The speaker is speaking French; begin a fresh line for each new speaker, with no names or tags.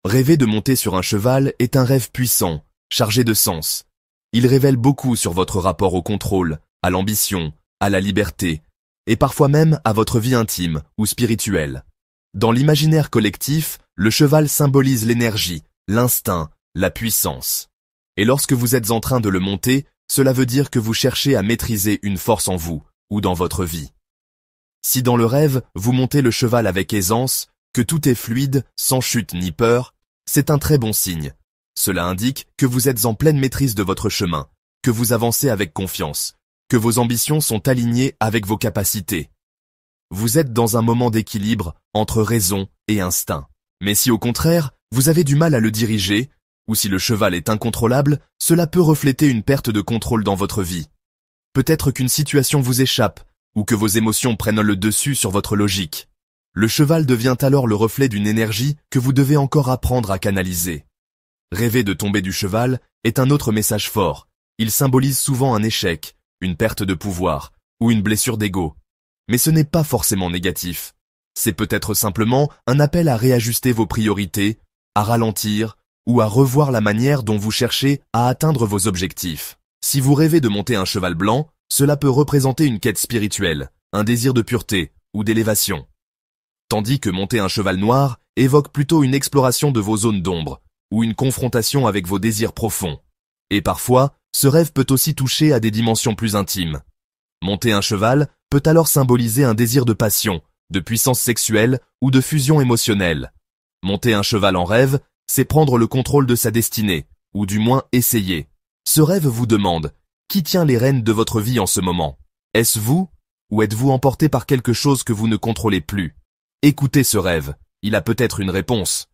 Rêver de monter sur un cheval est un rêve puissant, chargé de sens. Il révèle beaucoup sur votre rapport au contrôle, à l'ambition, à la liberté, et parfois même à votre vie intime ou spirituelle. Dans l'imaginaire collectif, le cheval symbolise l'énergie, l'instinct, la puissance. Et lorsque vous êtes en train de le monter, cela veut dire que vous cherchez à maîtriser une force en vous ou dans votre vie. Si dans le rêve, vous montez le cheval avec aisance, que tout est fluide, sans chute ni peur, c'est un très bon signe. Cela indique que vous êtes en pleine maîtrise de votre chemin, que vous avancez avec confiance, que vos ambitions sont alignées avec vos capacités. Vous êtes dans un moment d'équilibre entre raison et instinct. Mais si au contraire, vous avez du mal à le diriger, ou si le cheval est incontrôlable, cela peut refléter une perte de contrôle dans votre vie. Peut-être qu'une situation vous échappe, ou que vos émotions prennent le dessus sur votre logique. Le cheval devient alors le reflet d'une énergie que vous devez encore apprendre à canaliser. Rêver de tomber du cheval est un autre message fort. Il symbolise souvent un échec, une perte de pouvoir, ou une blessure d'ego. Mais ce n'est pas forcément négatif. C'est peut-être simplement un appel à réajuster vos priorités, à ralentir, ou à revoir la manière dont vous cherchez à atteindre vos objectifs. Si vous rêvez de monter un cheval blanc, cela peut représenter une quête spirituelle, un désir de pureté ou d'élévation. Tandis que monter un cheval noir évoque plutôt une exploration de vos zones d'ombre, ou une confrontation avec vos désirs profonds. Et parfois, ce rêve peut aussi toucher à des dimensions plus intimes. Monter un cheval peut alors symboliser un désir de passion, de puissance sexuelle ou de fusion émotionnelle. Monter un cheval en rêve, c'est prendre le contrôle de sa destinée, ou du moins essayer. Ce rêve vous demande, qui tient les rênes de votre vie en ce moment? Est-ce vous, ou êtes-vous emporté par quelque chose que vous ne contrôlez plus? Écoutez ce rêve, il a peut-être une réponse.